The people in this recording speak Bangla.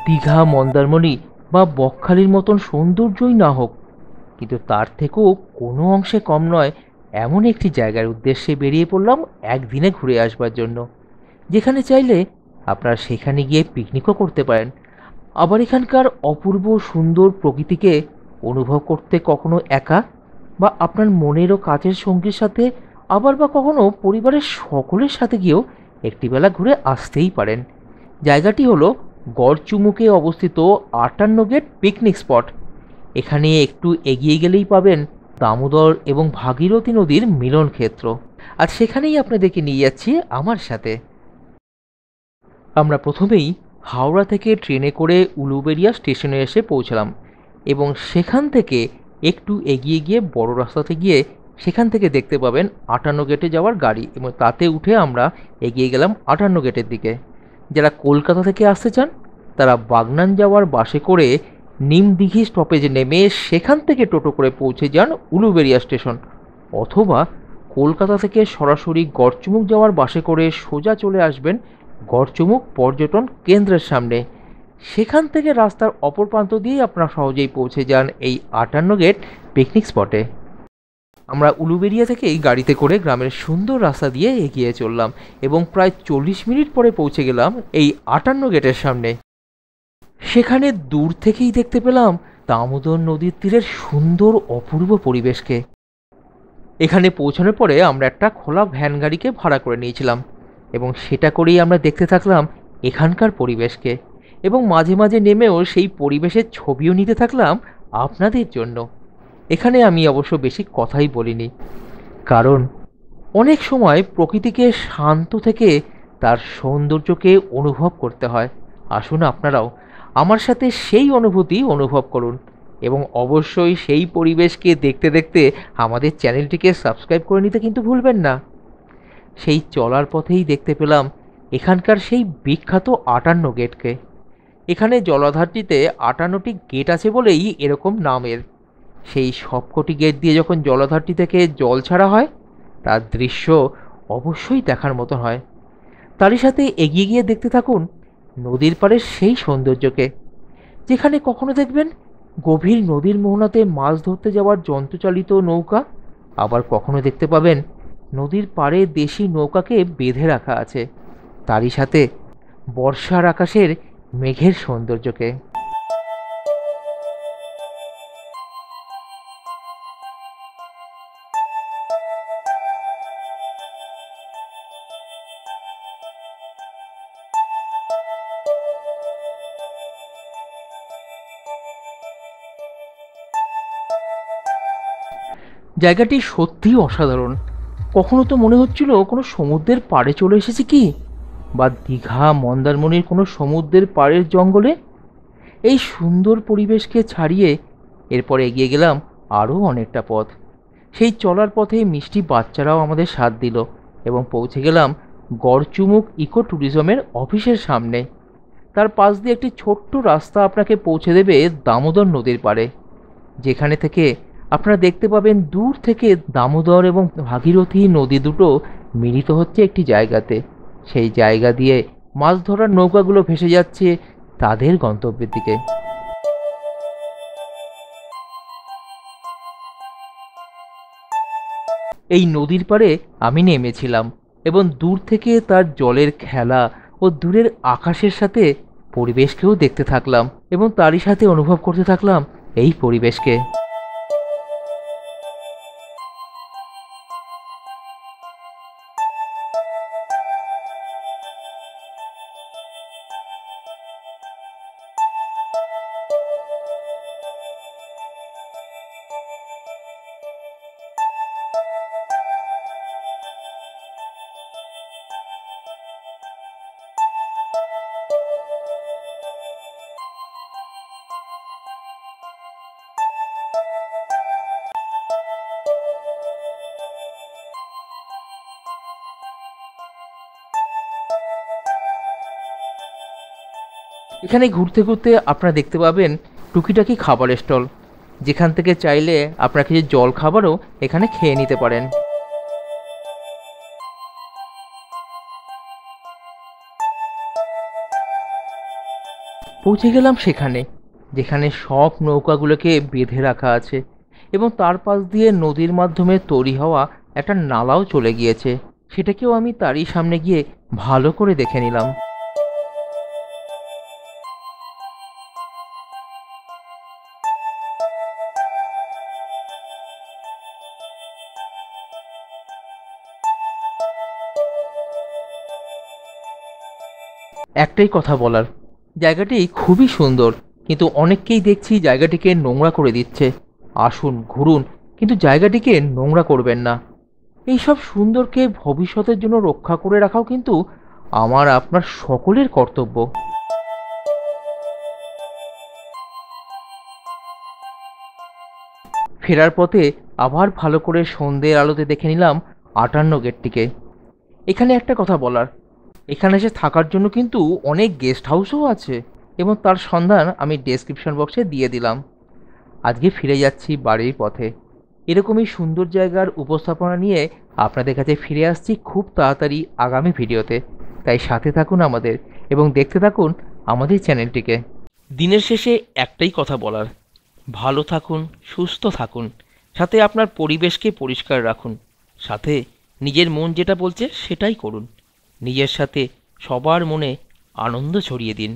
দীঘা, মন্দারমণি বা বকখালির মতন সৌন্দর্যই না হোক, কিন্তু তার থেকেও কোনো অংশে কম নয় এমন একটি জায়গার উদ্দেশ্যে বেরিয়ে পড়লাম একদিনে ঘুরে আসবার জন্য, যেখানে চাইলে আপনারা সেখানে গিয়ে পিকনিকও করতে পারেন। আবার এখানকার অপূর্ব সুন্দর প্রকৃতিকে অনুভব করতে কখনো একা বা আপনার মনেরও কাছের সঙ্গীর সাথে, আবার বা কখনো পরিবারের সকলের সাথে গিয়েও একটি বেলা ঘুরে আসতেই পারেন। জায়গাটি হলো গড়চুমুকে অবস্থিত 58 গেট পিকনিক স্পট। এখানে একটু এগিয়ে গেলেই পাবেন দামোদর এবং ভাগীরথী নদীর মিলন ক্ষেত্র। আর সেখানেই আপনাদেরকে নিয়ে যাচ্ছি আমার সাথে। আমরা প্রথমেই হাওড়া থেকে ট্রেনে করে উলুবেড়িয়া স্টেশনে এসে পৌঁছলাম এবং সেখান থেকে একটু এগিয়ে গিয়ে বড় রাস্তাতে গিয়ে সেখান থেকে দেখতে পাবেন 58 গেটে যাওয়ার গাড়ি, এবং তাতে উঠে আমরা এগিয়ে গেলাম 58 গেটের দিকে। যারা কলকাতা থেকে আসতে চান তারা বাগনান যাওয়ার বাসে করে নিমদিঘি স্টপেজে নেমে সেখান থেকে টোটো করে পৌঁছে যান উলুবেড়িয়া স্টেশন, অথবা কলকাতা থেকে সরাসরি গড়চুমুক যাওয়ার বাসে করে সোজা চলে আসবেন গড়চুমুক পর্যটন কেন্দ্রের সামনে। সেখান থেকে রাস্তার অপর প্রান্ত দিয়েই আপনারা সহজেই পৌঁছে যান এই 58 গেট পিকনিক স্পটে। আমরা উলুবেড়িয়া থেকেই গাড়িতে করে গ্রামের সুন্দর রাস্তা দিয়ে এগিয়ে চললাম এবং প্রায় 40 মিনিট পরে পৌঁছে গেলাম এই 58 গেটের সামনে। সেখানে দূর থেকেই দেখতে পেলাম দামোদর নদীর তীরের সুন্দর অপূর্ব পরিবেশকে। এখানে পৌঁছানোর পরে আমরা একটা খোলা ভ্যান গাড়িকে ভাড়া করে নিয়েছিলাম এবং সেটা করেই আমরা দেখতে থাকলাম এখানকার পরিবেশকে, এবং মাঝে মাঝে নেমেও সেই পরিবেশের ছবিও নিতে থাকলাম আপনাদের জন্য। এখানে আমি অবশ্য বেশি কথাই বলিনি, কারণ অনেক সময় প্রকৃতিকে শান্ত থেকে তার সৌন্দর্যকে অনুভব করতে হয়। আসুন আপনারাও আমার সাথে সেই অনুভূতি অনুভব করুন এবং অবশ্যই সেই পরিবেশকে দেখতে দেখতে আমাদের চ্যানেলটিকে সাবস্ক্রাইব করে নিতে কিন্তু ভুলবেন না। সেই চলার পথেই দেখতে পেলাম এখানকার সেই বিখ্যাত 58 গেটকে। এখানে জলাধারটিতে 58টি গেট আছে বলেই এরকম নামের। সেই সবকটি গেট দিয়ে যখন জলাধারটি থেকে জল ছাড়া হয় তার দৃশ্য অবশ্যই দেখার মতো হয়। তারই সাথে এগিয়ে গিয়ে দেখতে থাকুন নদীর পাড়ের সেই সৌন্দর্যকে, যেখানে কখনো দেখবেন গভীর নদীর মোহনাতে মাছ ধরতে যাওয়ার যন্ত্রচালিত নৌকা, আবার কখনো দেখতে পাবেন নদীর পাড়ে দেশি নৌকাকে বেঁধে রাখা আছে, তারই সাথে বর্ষার আকাশের মেঘের সৌন্দর্যকে। জায়গাটি সত্যিই অসাধারণ। কখনো তো মনে হচ্ছিল কোনো সমুদ্রের পাড়ে চলে এসেছি কি, বা দীঘা মন্দারমণির কোনো সমুদ্রের পাড়ের জঙ্গলে। এই সুন্দর পরিবেশকে ছাড়িয়ে এরপর এগিয়ে গেলাম আরও অনেকটা পথ। সেই চলার পথে মিষ্টি বাচ্চারাও আমাদের সাথ দিল এবং পৌঁছে গেলাম গড়চুমুক ইকো ট্যুরিজমের অফিসের সামনে। তার পাশ দিয়ে একটি ছোট্ট রাস্তা আপনাকে পৌঁছে দেবে দামোদর নদীর পাড়ে, যেখানে থেকে আপনারা দেখতে পাবেন দূর থেকে দামোদর এবং ভাগীরথী নদী দুটো মিলিত হচ্ছে একটি জায়গাতে। সেই জায়গা দিয়ে মাছ ধরার নৌকাগুলো ভেসে যাচ্ছে তাদের গন্তব্যের দিকে। এই নদীর পাড়ে আমি নেমেছিলাম এবং দূর থেকে তার জলের খেলা ও দূরের আকাশের সাথে পরিবেশকেও দেখতে থাকলাম এবং তারই সাথে অনুভব করতে থাকলাম এই পরিবেশকে। এখানে ঘুরতে ঘুরতে আপনারা দেখতে পাবেন টুকিটাকি খাবারের স্টল, যেখান থেকে চাইলে আপনারা কিছু জল খাবারও এখানে খেয়ে নিতে পারেন। পৌঁছে গেলাম সেখানে, যেখানে সব নৌকাগুলোকে বেঁধে রাখা আছে এবং তার পাশ দিয়ে নদীর মাধ্যমে তৈরি হওয়া একটা নালাও চলে গিয়েছে। সেটাকেও আমি তারই সামনে গিয়ে ভালো করে দেখে নিলাম। একটাই কথা বলার, জায়গাটি খুবই সুন্দর, কিন্তু অনেককেই দেখছি জায়গাটিকে নোংরা করে দিচ্ছে। আসুন, ঘুরুন, কিন্তু জায়গাটিকে নোংরা করবেন না। এইসব সুন্দরকে ভবিষ্যতের জন্য রক্ষা করে রাখাও কিন্তু আমার আপনার সকলের কর্তব্য। ফেরার পথে আবার ভালো করে সন্ধ্যের আলোতে দেখে নিলাম 58 গেটটিকে। এখানে একটা কথা বলার, এখানে এসে থাকার জন্য কিন্তু অনেক গেস্ট হাউসও আছে এবং তার সন্ধান আমি ডেসক্রিপশন বক্সে দিয়ে দিলাম। আজকে ফিরে যাচ্ছি বাড়ির পথে। এরকমই সুন্দর জায়গার উপস্থাপনা নিয়ে আপনাদের কাছে ফিরে আসছি খুব তাড়াতাড়ি আগামী ভিডিওতে। তাই সাথে থাকুন আমাদের এবং দেখতে থাকুন আমাদের চ্যানেলটিকে। দিনের শেষে একটাই কথা বলার, ভালো থাকুন, সুস্থ থাকুন, সাথে আপনার পরিবেশকে পরিষ্কার রাখুন, সাথে নিজের মন যেটা বলছে সেটাই করুন। নিজের সাথে সবার মনে আনন্দ ছড়িয়ে দিন।